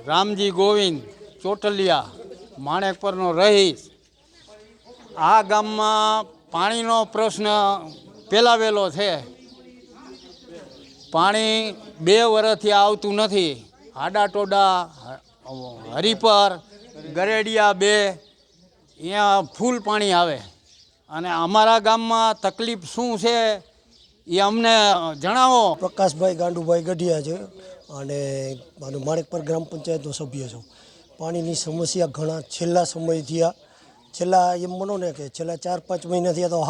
રામજી ગોવિંદ ચોટલિયા માણેકપરનો રહીશ। આ ગામમાં પાણીનો પ્રશ્ન પેલાવેલો છે। પાણી 2 વર્ષથી આવતું નથી। આડા ટોડા હરિપર ગરેડિયા 2 અહીંયા ફૂલ પાણી આવે અને અમારા ગામમાં તકલીફ શું છે એ અમને જણાવો। પ્રકાશભાઈ ગાંડુભાઈ ગઢિયા છે અને માણેકપર ગ્રામ પંચાયતનો સભ્ય છું। પાણીની સમસ્યા ઘણા છેલ્લા સમયથી છેલ્લા એમ માનો ને કે છેલ્લા 4-5 મહિનાથી તો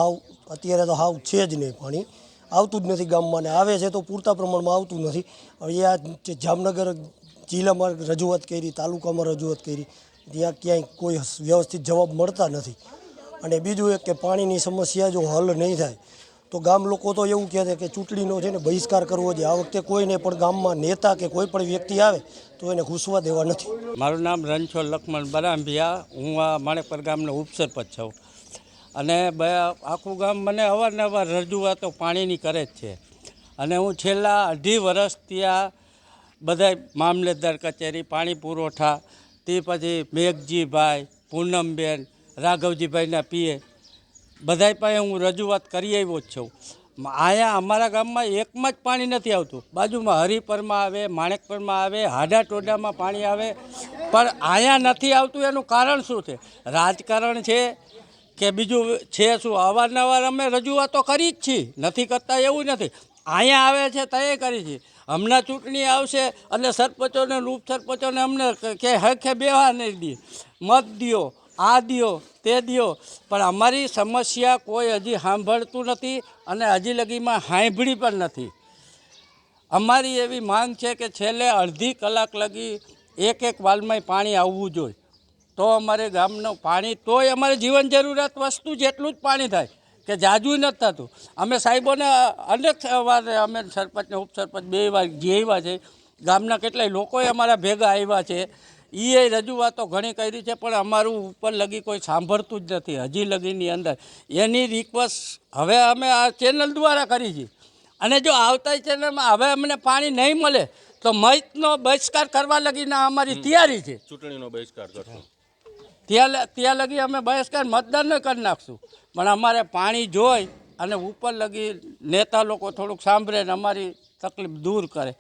અત્યારે તો હાવ છે જ નહીં। પાણી આવતું જ નથી ગામમાં ને આવે છે તો પૂરતા પ્રમાણમાં આવતું નથી। હવે આ જામનગર જિલ્લામાં રજૂઆત કરી, તાલુકામાં રજૂઆત કરી, ત્યાં ક્યાંય કોઈ વ્યવસ્થિત જવાબ મળતા નથી। અને બીજું એક કે પાણીની સમસ્યા જો હલ નહીં થાય તો ગામ લોકો તો એવું કહે છે કે ચૂંટણીનો છે ને બહિષ્કાર કરવો જોઈએ। આ વખતે કોઈને પણ ગામમાં નેતા કે કોઈ પણ વ્યક્તિ આવે તો એને ઘૂસવા દેવા નથી। મારું નામ રણછોડ લક્ષ્મણ બરાંભિયા, હું આ માણેકપર ગામનો ઉપસરપંચ છું અને આખું ગામ મને અવારનવાર રજૂઆતો પાણીની કરે જ છે અને હું છેલ્લા 2.5 વર્ષથી આ બધાય મામલતદાર કચેરી, પાણી પુરવઠા, તે પછી મેઘજીભાઈ, પૂનમબેન, રાઘવજીભાઈના પીએ બધાય પાસે હું રજૂઆત કરી આવ્યો જ છું। અહીંયા અમારા ગામમાં એકમાં જ પાણી નથી આવતું। બાજુમાં હરિપરમાં આવે, માણેકપરમાં આવે, હાડા ટોડામાં પાણી આવે, પણ અહીંયા નથી આવતું। એનું કારણ શું છે? રાજકારણ છે કે બીજું છે શું? અવારનવાર અમે રજૂઆતો કરી જ છીએ, નથી કરતા એવું નથી। અહીંયા આવે છે તો એ કરી છે। હમણાં ચૂંટણી આવશે એટલે સરપંચોને ઉપસરપંચોને અમને કે હરખે બેવા નહીં દે, મત દ્યો, આ દ્યો, તે દ્યો, પણ અમારી સમસ્યા કોઈ હજી સાંભળતું નથી અને હજી લગીમાં સાંભળી પણ નથી। અમારી એવી માંગ છે કે છેલ્લે અડધી કલાક લગી એક વાલમાં પાણી આવવું જોઈએ તો અમારે ગામનું પાણી, તોય અમારે જીવન જરૂરિયાત વસ્તુ જેટલું જ પાણી થાય કે જાજુ નથી થતું। અમે સાહેબોને અનેક વાર અમે સરપંચને ઉપસરપંચ 2 વાર જેવા છે, ગામના કેટલાય લોકોએ અમારા ભેગા આવ્યા છે, એ રજૂઆતો ઘણી કરી છે, પણ અમારું ઉપર લગી કોઈ સાંભળતું જ નથી હજી લગીની અંદર। એની રિક્વેસ્ટ હવે અમે આ ચેનલ દ્વારા કરી છે અને જો આવતા ચેનલમાં હવે અમને પાણી નહીં મળે તો મતનો બહિષ્કાર કરવા લગીના અમારી તૈયારી છે। ચૂંટણીનો બહિષ્કાર કરશું ત્યાં લગી અમે બહિષ્કાર મતદાન કરી નાખશું, પણ અમારે પાણી જોઈ અને ઉપર લગી નેતા લોકો થોડુંક સાંભળે ને અમારી તકલીફ દૂર કરે